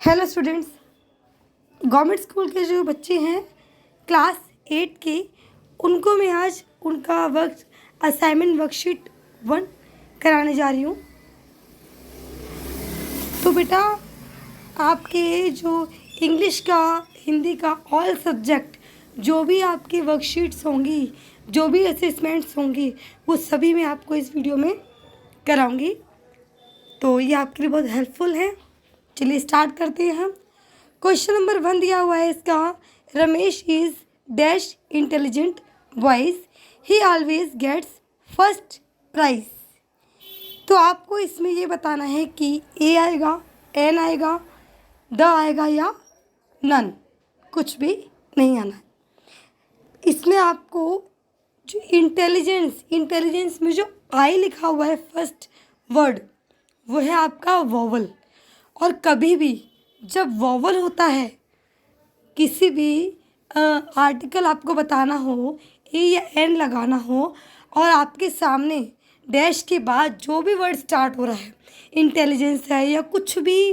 Hello students, government school के जो बच्चे हैं क्लास 8 के, उनको मैं आज उनका वर्क असाइनमेंट वर्कशीट 1 कराने जा रही हूँ। तो बेटा, आपके जो इंग्लिश का, हिंदी का ऑल सब्जेक्ट जो भी आपकी वर्कशीट्स होंगी, जो भी असेसमेंट्स होंगी, वो सभी मैं आपको इस वीडियो में कराऊंगी। तो ये आपके लिए बहुत हेल्पफुल है। चलिए स्टार्ट करते हैं हम। क्वेश्चन नंबर 1 दिया हुआ है इसका, Ramesh is dash intelligent boys, he always gets first prize. तो आपको इसमें ये बताना है कि ए आएगा, एन आएगा, द आएगा या नन, कुछ भी नहीं आना है। इसमें आपको जो इंटेलिजेंस में जो आई लिखा हुआ है फर्स्ट वर्ड, वो है आपका वोवल। और कभी भी जब वोवल होता है, किसी भी आर्टिकल आपको बताना हो, ए या एन लगाना हो, और आपके सामने डैश के बाद जो भी वर्ड स्टार्ट हो रहा है, इंटेलिजेंस है या कुछ भी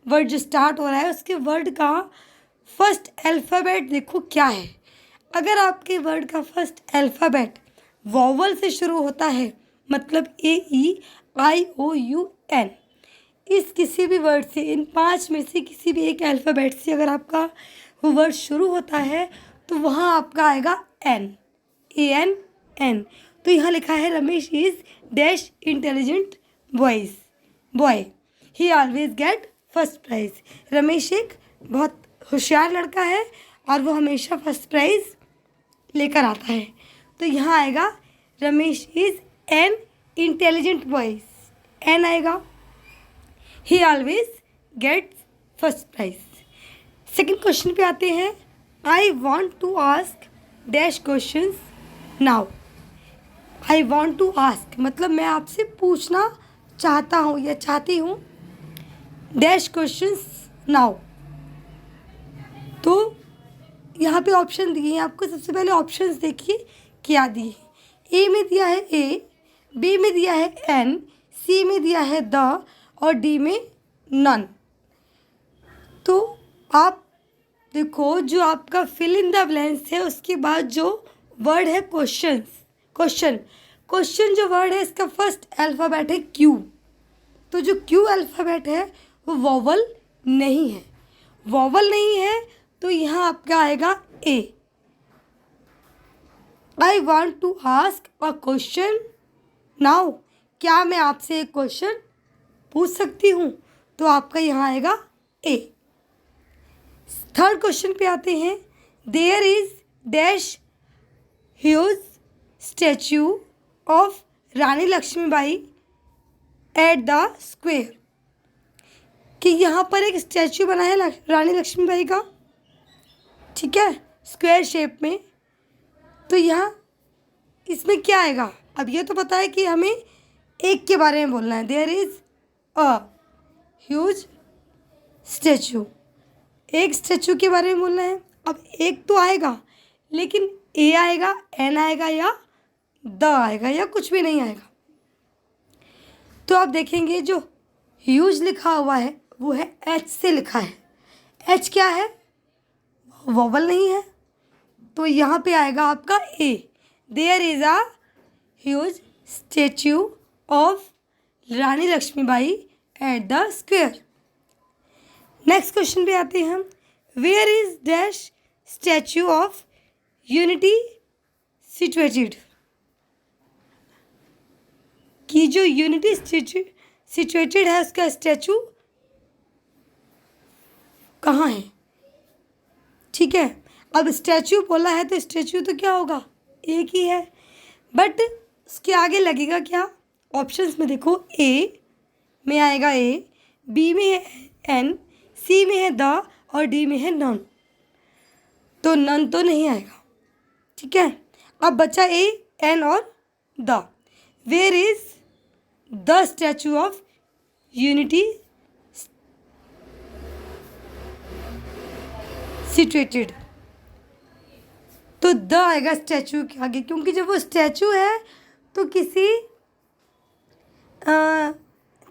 वर्ड जो स्टार्ट हो रहा है, उसके वर्ड का फर्स्ट अल्फ़ाबेट देखो क्या है। अगर आपके वर्ड का फर्स्ट अल्फ़ाबेट वोवल से शुरू होता है, मतलब AEIOUN, इस किसी भी वर्ड से, इन 5 में से किसी भी एक अल्फ़ाबेट से अगर आपका वो वर्ड शुरू होता है, तो वहाँ आपका आएगा एन, ANN। तो यहाँ लिखा है Ramesh is dash intelligent boy, he always get first prize. Ramesh एक बहुत होशियार लड़का है और वो हमेशा फर्स्ट प्राइज़ लेकर आता है। तो यहाँ आएगा Ramesh is an intelligent boys, an आएगा, he always gets first prize. Second question पे आते हैं। I want to ask dash questions now. I want to ask मतलब मैं आपसे पूछना चाहता हूँ या चाहती हूँ डैश क्वेश्चंस नाउ। तो यहाँ पे ऑप्शन दिए हैं आपको। सबसे पहले ऑप्शंस देखिए क्या दिए हैं। ए में दिया है ए, बी में दिया है एन, सी में दिया है द, और डी में नन। तो आप देखो, जो आपका फिल इन द ब्लैंक्स है, उसके बाद जो वर्ड है क्वेश्चन जो वर्ड है, इसका फर्स्ट अल्फ़ाबेट है क्यू। तो जो क्यू अल्फ़ाबेट है वो वोवल नहीं है, तो यहाँ आपका आएगा A. I want to ask a question now, क्या मैं आपसे एक क्वेश्चन पूछ सकती हूँ, तो आपका यहाँ आएगा ए। थर्ड क्वेश्चन पे आते हैं। There is dash huge statue of Rani Lakshmibai at the square, कि यहाँ पर एक स्टैचू बना है रानी लक्ष्मीबाई का, ठीक है, स्क्वायर शेप में। तो यहाँ इसमें क्या आएगा? अब ये तो पता है कि हमें एक के बारे में बोलना है। There is a huge statue, एक स्टैचू के बारे में बोलना है। अब एक तो आएगा, लेकिन ए आएगा, एन आएगा या द आएगा या कुछ भी नहीं आएगा। तो आप देखेंगे जो ह्यूज लिखा हुआ है वो है एच से लिखा है। एच क्या है? वोवल नहीं है, तो यहाँ पे आएगा आपका A. There is a huge statue of Rani Lakshmibai at the square. Next question पे आते हैं हम। Where is dash statue of unity situated, कि जो यूनिटी सिचुएटेड है उसका स्टैचू कहाँ है, ठीक है। अब स्टैचू बोला है तो स्टैचू तो क्या होगा? एक ही है, बट उसके आगे लगेगा क्या? ऑप्शंस में देखो, ए में आएगा ए, बी में है एन, सी में है द, और डी में है नन। तो नन तो नहीं आएगा, ठीक है। अब बचा ए, एन और the. Where is the statue of unity situated, तो द आएगा स्टैचू के आगे, क्योंकि जब वो स्टैचू है तो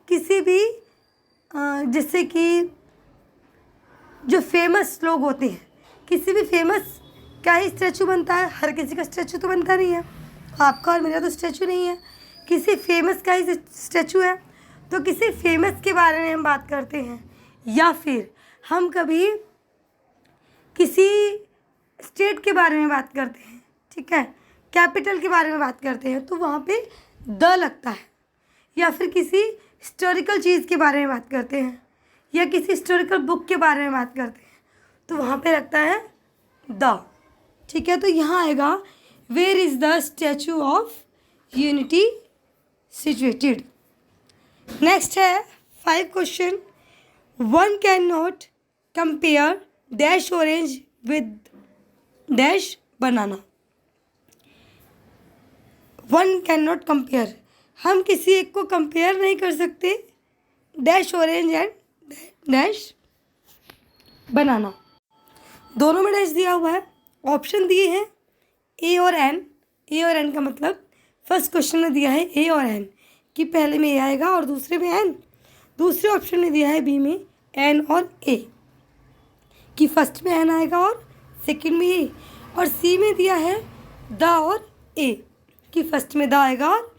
किसी भी जैसे कि जो फेमस लोग होते हैं, किसी भी फेमस का ही स्टैचू बनता है, हर किसी का स्टैचू तो बनता नहीं है, आपका और मेरा तो स्टैचू नहीं है, किसी फेमस का ही स्टैचू है। तो किसी फेमस के बारे में हम बात करते हैं, या फिर हम कभी किसी स्टेट के बारे में बात करते हैं, ठीक है, कैपिटल के बारे में बात करते हैं, तो वहाँ पे द लगता है। या फिर किसी हिस्टोरिकल चीज़ के बारे में बात करते हैं, या किसी हिस्टोरिकल बुक के बारे में बात करते हैं, तो वहाँ पे लगता है द, ठीक है। तो यहाँ आएगा where is the statue of unity situated. Next है 5 question. One can not compare dash orange with dash banana. One can not compare, हम किसी एक को कंपेयर नहीं कर सकते dash orange and dash banana. दोनों में डैश दिया हुआ है, ऑप्शन दिए हैं ए और एन। ए और एन का मतलब फर्स्ट क्वेश्चन में दिया है ए और एन, कि पहले में ए आएगा और दूसरे में एन। दूसरे ऑप्शन में दिया है बी में एन और ए, कि फर्स्ट में एन आएगा और सेकंड में ए। और सी में दिया है द और ए, कि फर्स्ट में द आएगा और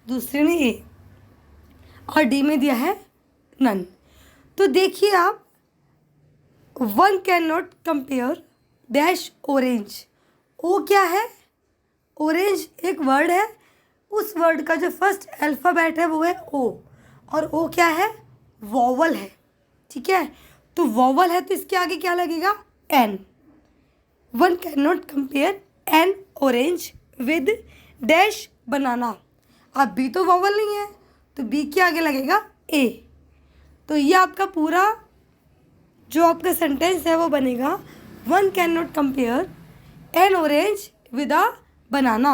दूसरे में ए। और डी में दिया है नन। तो देखिए आप, one can not compare dash orange. O क्या है? ऑरेंज एक वर्ड है, उस वर्ड का जो फर्स्ट अल्फ़ाबेट है वो है ओ, और ओ क्या है? वॉवल है, ठीक है। तो वॉवल है तो इसके आगे क्या लगेगा? An. One can not compare an orange with dash banana. अब बी तो वॉवल नहीं है, तो बी के आगे लगेगा ए। तो ये आपका पूरा जो आपका सेंटेंस है वो बनेगा one can not compare an orange with a banana.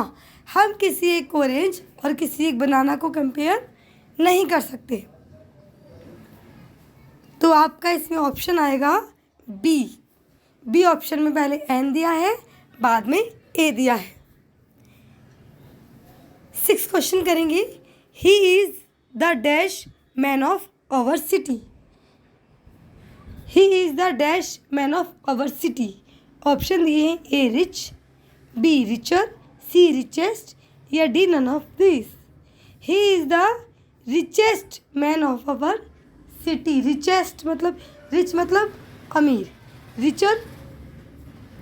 हम किसी एक ऑरेंज और किसी एक बनाना को कंपेयर नहीं कर सकते। तो आपका इसमें ऑप्शन आएगा बी। बी ऑप्शन में पहले एन दिया है, बाद में ए दिया है। 6 क्वेश्चन करेंगे। He is the dash man of our city. He is the dash man of our city. Option दिए हैं A rich, B richer, C richest, या D none of this. He is the richest man of our city. Richest मतलब, rich मतलब अमीर, richer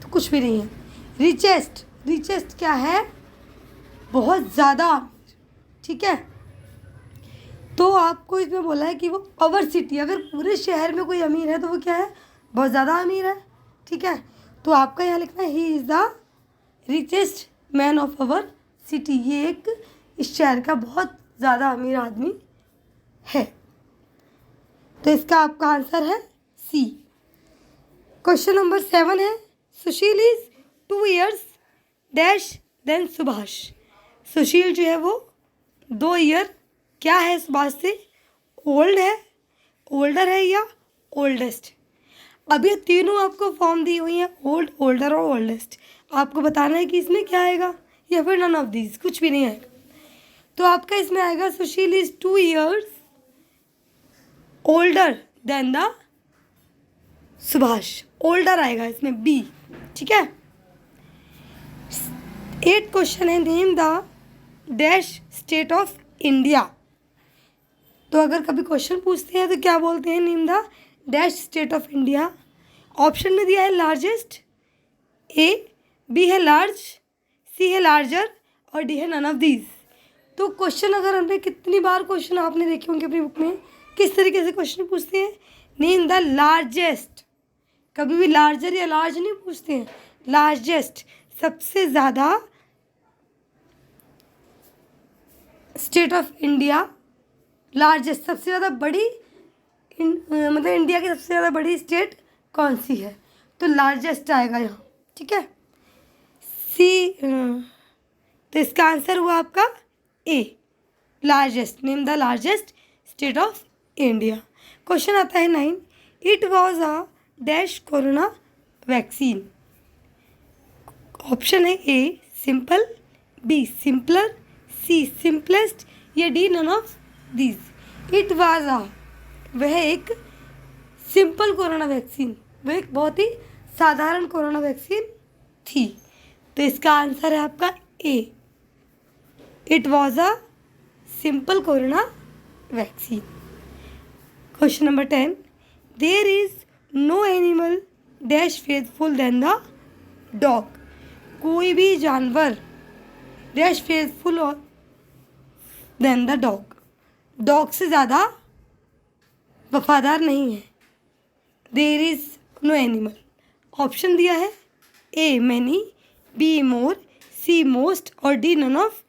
तो कुछ भी नहीं है। रिचेस्ट, रिचेस्ट क्या है? बहुत ज़्यादा अमीर, ठीक है। तो आपको इसमें बोला है कि वो अवर सिटी, अगर पूरे शहर में कोई अमीर है तो वो क्या है? बहुत ज़्यादा अमीर है, ठीक है। तो आपका यहाँ लिखना है ही is the richest man of our city. ये एक इस शहर का बहुत ज़्यादा अमीर आदमी है। तो इसका आपका आंसर है सी। क्वेश्चन नंबर 7 है। Sushil is 2 years dash than Subhash. Sushil जो है वो 2 ईयर क्या है सुभाष से? ओल्ड है, ओल्डर है या ओल्डेस्ट। अब ये तीनों आपको फॉर्म दी हुई हैं, ओल्ड, ओल्डर और ओल्डेस्ट। आपको बताना है कि इसमें क्या आएगा, या फिर नन ऑफ दीज, कुछ भी नहीं आएगा। तो आपका इसमें आएगा Sushil is 2 years older than the Subhash. Older आएगा इसमें बी, ठीक है। 8 क्वेश्चन है। Name the dash state of India. तो अगर कभी क्वेश्चन पूछते हैं तो क्या बोलते हैं? Name the dash state of India. Option में दिया है लार्जेस्ट, ए, बी है लार्ज, सी है लार्जर, और डी है नन ऑफ दीज। तो क्वेश्चन अगर हमने कितनी बार क्वेश्चन आपने देखे होंगे अपनी बुक में, किस तरीके से क्वेश्चन पूछते हैं? Name the largest. कभी भी लार्जर या लार्ज नहीं पूछते हैं, लार्जेस्ट सबसे ज़्यादा स्टेट ऑफ इंडिया। लार्जेस्ट सबसे ज़्यादा बड़ी मतलब इंडिया की सबसे ज़्यादा बड़ी स्टेट कौन सी है? तो लार्जेस्ट आएगा यहाँ, ठीक है। सी, तो इसका आंसर हुआ आपका A, largest. Name the largest state of India. Question आता है 9। It was a dash corona vaccine. Option है A simple, B simpler, C simplest, या D none of these. It was a, वह एक सिंपल कोरोना वैक्सीन वो एक बहुत ही साधारण कोरोना वैक्सीन थी। तो इसका आंसर है आपका A, it was a simple corona vaccine. Question number 10, there is no animal dash faithful than the dog. कोई भी जानवर डैश फेथफुल और देन द डॉग, डॉग से ज़्यादा वफादार नहीं है। There is no animal, option दिया है A many, B more, C most और डी नन ऑफ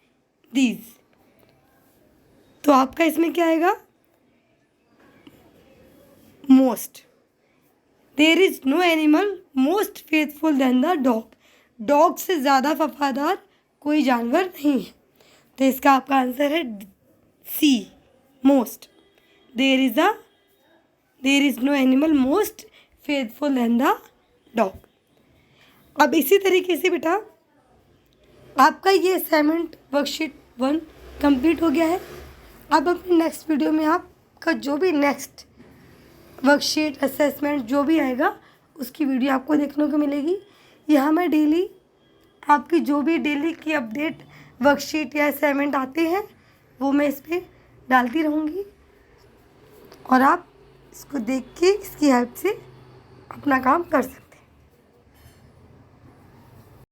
दीज। तो आपका इसमें क्या आएगा? Most. There is no animal most faithful than the dog, dog से ज़्यादा वफादार कोई जानवर नहीं है। तो इसका आपका आंसर है C, most. There is no animal most faithful than the dog. अब इसी तरीके से बेटा आपका ये असाइनमेंट वर्कशीट 1 कंप्लीट हो गया है। अब अपने नेक्स्ट वीडियो में आपका जो भी नेक्स्ट वर्कशीट असेसमेंट जो भी आएगा उसकी वीडियो आपको देखने को मिलेगी। यहाँ मैं डेली आपकी जो भी डेली की अपडेट वर्कशीट या असाइनमेंट आते हैं वो मैं इस पर डालती रहूँगी और आप इसको देख के इसकी हेल्प से अपना काम कर सकते हैं।